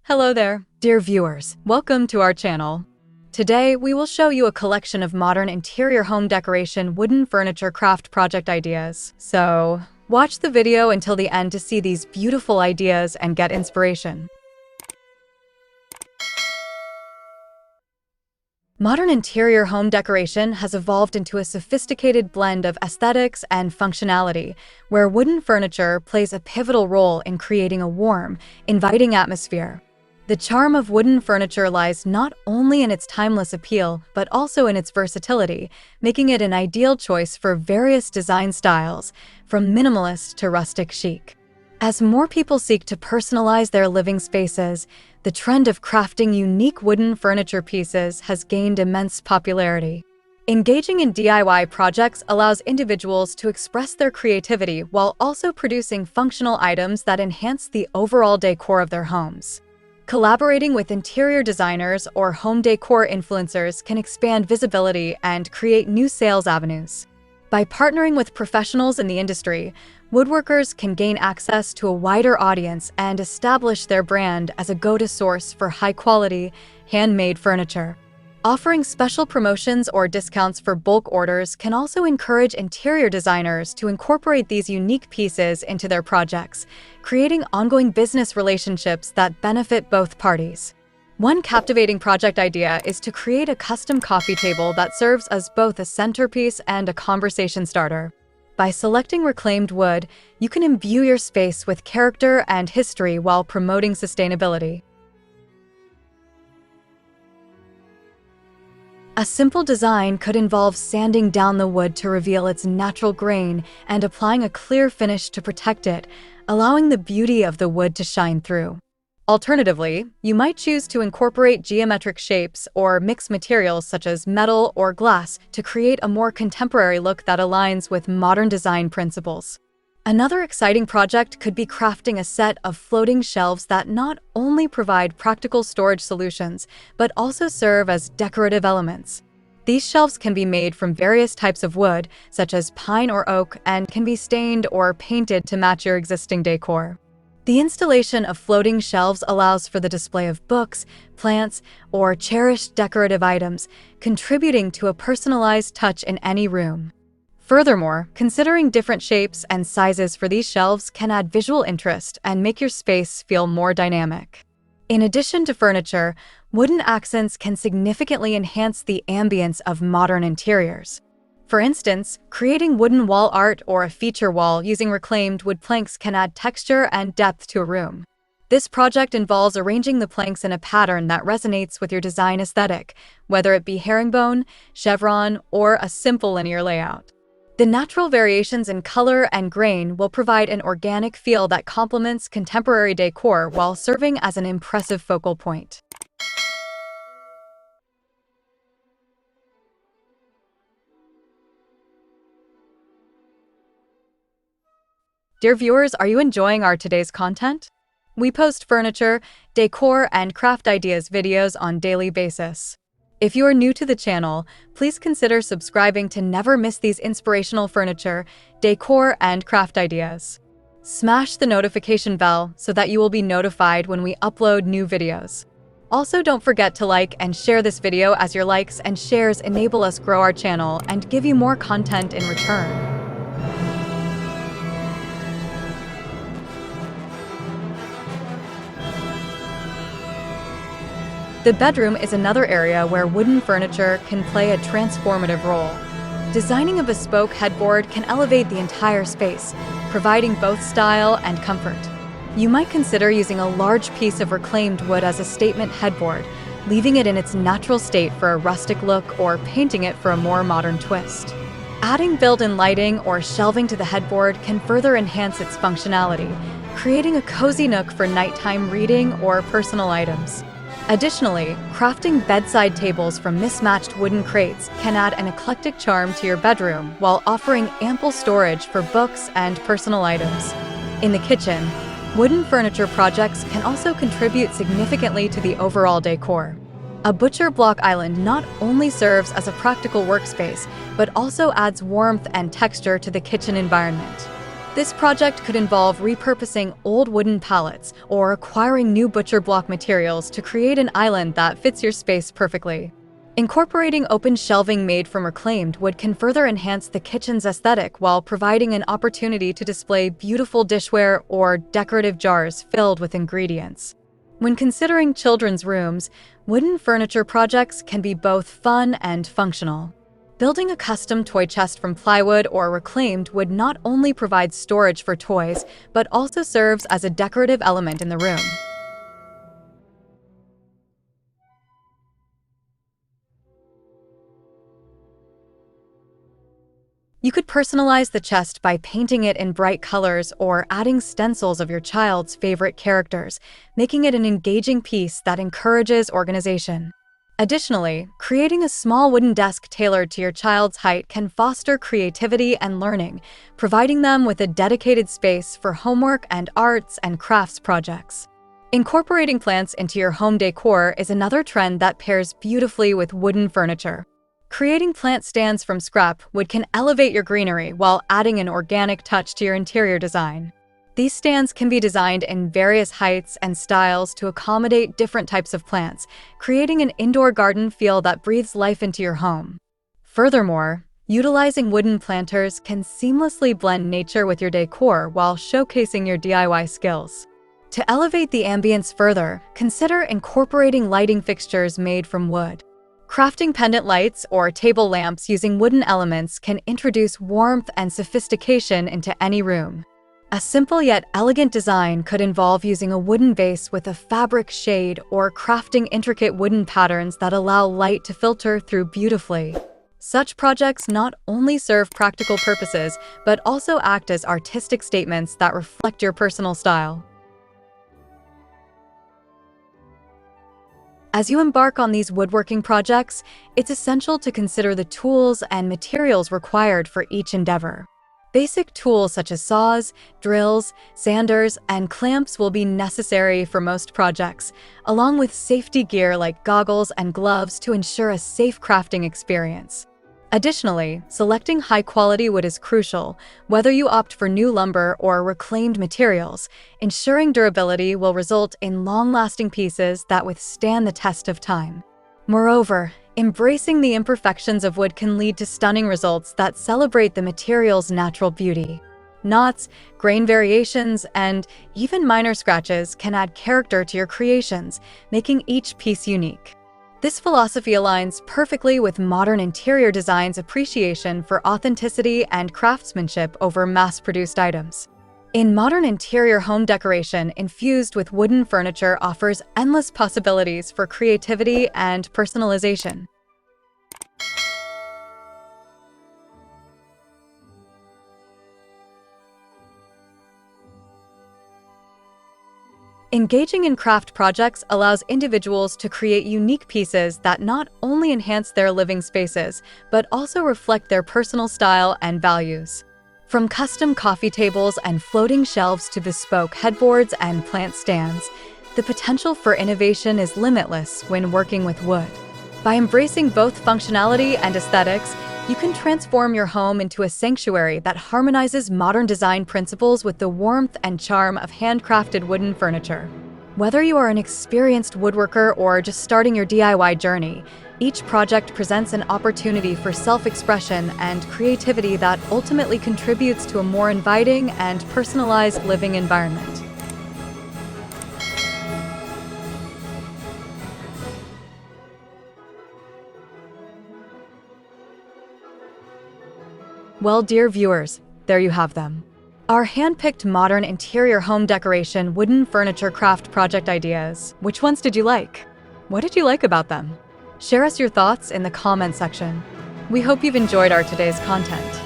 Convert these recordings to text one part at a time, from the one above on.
Hello there, dear viewers. Welcome to our channel. Today, we will show you a collection of modern interior home decoration wooden furniture craft project ideas. So, watch the video until the end to see these beautiful ideas and get inspiration. Modern interior home decoration has evolved into a sophisticated blend of aesthetics and functionality, where wooden furniture plays a pivotal role in creating a warm, inviting atmosphere. The charm of wooden furniture lies not only in its timeless appeal, but also in its versatility, making it an ideal choice for various design styles, from minimalist to rustic chic. As more people seek to personalize their living spaces, the trend of crafting unique wooden furniture pieces has gained immense popularity. Engaging in DIY projects allows individuals to express their creativity while also producing functional items that enhance the overall decor of their homes. Collaborating with interior designers or home decor influencers can expand visibility and create new sales avenues. By partnering with professionals in the industry, woodworkers can gain access to a wider audience and establish their brand as a go-to source for high-quality, handmade furniture. Offering special promotions or discounts for bulk orders can also encourage interior designers to incorporate these unique pieces into their projects, creating ongoing business relationships that benefit both parties. One captivating project idea is to create a custom coffee table that serves as both a centerpiece and a conversation starter. By selecting reclaimed wood, you can imbue your space with character and history while promoting sustainability. A simple design could involve sanding down the wood to reveal its natural grain and applying a clear finish to protect it, allowing the beauty of the wood to shine through. Alternatively, you might choose to incorporate geometric shapes or mix materials such as metal or glass to create a more contemporary look that aligns with modern design principles. Another exciting project could be crafting a set of floating shelves that not only provide practical storage solutions, but also serve as decorative elements. These shelves can be made from various types of wood, such as pine or oak, and can be stained or painted to match your existing decor. The installation of floating shelves allows for the display of books, plants, or cherished decorative items, contributing to a personalized touch in any room. Furthermore, considering different shapes and sizes for these shelves can add visual interest and make your space feel more dynamic. In addition to furniture, wooden accents can significantly enhance the ambience of modern interiors. For instance, creating wooden wall art or a feature wall using reclaimed wood planks can add texture and depth to a room. This project involves arranging the planks in a pattern that resonates with your design aesthetic, whether it be herringbone, chevron, or a simple linear layout. The natural variations in color and grain will provide an organic feel that complements contemporary decor while serving as an impressive focal point. Dear viewers, are you enjoying our today's content? We post furniture, decor, and craft ideas videos on daily basis. If you are new to the channel, please consider subscribing to never miss these inspirational furniture, decor, and craft ideas. Smash the notification bell so that you will be notified when we upload new videos. Also, don't forget to like and share this video, as your likes and shares enable us grow our channel and give you more content in return. The bedroom is another area where wooden furniture can play a transformative role. Designing a bespoke headboard can elevate the entire space, providing both style and comfort. You might consider using a large piece of reclaimed wood as a statement headboard, leaving it in its natural state for a rustic look or painting it for a more modern twist. Adding built-in lighting or shelving to the headboard can further enhance its functionality, creating a cozy nook for nighttime reading or personal items. Additionally, crafting bedside tables from mismatched wooden crates can add an eclectic charm to your bedroom while offering ample storage for books and personal items. In the kitchen, wooden furniture projects can also contribute significantly to the overall decor. A butcher block island not only serves as a practical workspace, but also adds warmth and texture to the kitchen environment. This project could involve repurposing old wooden pallets or acquiring new butcher block materials to create an island that fits your space perfectly. Incorporating open shelving made from reclaimed wood can further enhance the kitchen's aesthetic while providing an opportunity to display beautiful dishware or decorative jars filled with ingredients. When considering children's rooms, wooden furniture projects can be both fun and functional. Building a custom toy chest from plywood or reclaimed would not only provide storage for toys, but also serves as a decorative element in the room. You could personalize the chest by painting it in bright colors or adding stencils of your child's favorite characters, making it an engaging piece that encourages organization. Additionally, creating a small wooden desk tailored to your child's height can foster creativity and learning, providing them with a dedicated space for homework and arts and crafts projects. Incorporating plants into your home decor is another trend that pairs beautifully with wooden furniture. Creating plant stands from scrap wood can elevate your greenery while adding an organic touch to your interior design. These stands can be designed in various heights and styles to accommodate different types of plants, creating an indoor garden feel that breathes life into your home. Furthermore, utilizing wooden planters can seamlessly blend nature with your decor while showcasing your DIY skills. To elevate the ambience further, consider incorporating lighting fixtures made from wood. Crafting pendant lights or table lamps using wooden elements can introduce warmth and sophistication into any room. A simple yet elegant design could involve using a wooden vase with a fabric shade or crafting intricate wooden patterns that allow light to filter through beautifully. Such projects not only serve practical purposes, but also act as artistic statements that reflect your personal style. As you embark on these woodworking projects, it's essential to consider the tools and materials required for each endeavor. Basic tools such as saws, drills, sanders, and clamps will be necessary for most projects, along with safety gear like goggles and gloves to ensure a safe crafting experience. Additionally, selecting high-quality wood is crucial, whether you opt for new lumber or reclaimed materials. Ensuring durability will result in long-lasting pieces that withstand the test of time. Moreover, embracing the imperfections of wood can lead to stunning results that celebrate the material's natural beauty. Knots, grain variations, and even minor scratches can add character to your creations, making each piece unique. This philosophy aligns perfectly with modern interior design's appreciation for authenticity and craftsmanship over mass-produced items. In modern interior home decoration, infused with wooden furniture offers endless possibilities for creativity and personalization. Engaging in craft projects allows individuals to create unique pieces that not only enhance their living spaces, but also reflect their personal style and values. From custom coffee tables and floating shelves to bespoke headboards and plant stands, the potential for innovation is limitless when working with wood. By embracing both functionality and aesthetics, you can transform your home into a sanctuary that harmonizes modern design principles with the warmth and charm of handcrafted wooden furniture. Whether you are an experienced woodworker or just starting your DIY journey, each project presents an opportunity for self-expression and creativity that ultimately contributes to a more inviting and personalized living environment. Well, dear viewers, there you have them. Our hand-picked modern interior home decoration wooden furniture craft project ideas. Which ones did you like? What did you like about them? Share us your thoughts in the comment section. We hope you've enjoyed our today's content.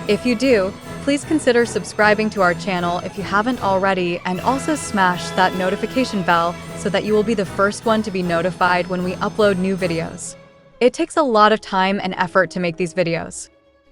If you do, please consider subscribing to our channel if you haven't already, and also smash that notification bell so that you will be the first one to be notified when we upload new videos. It takes a lot of time and effort to make these videos.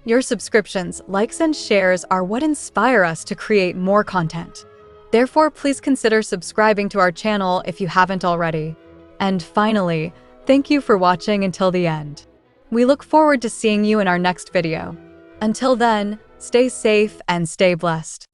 Your subscriptions, likes, and shares are what inspire us to create more content. Therefore, please consider subscribing to our channel if you haven't already. And finally, thank you for watching until the end. We look forward to seeing you in our next video. Until then, stay safe and stay blessed.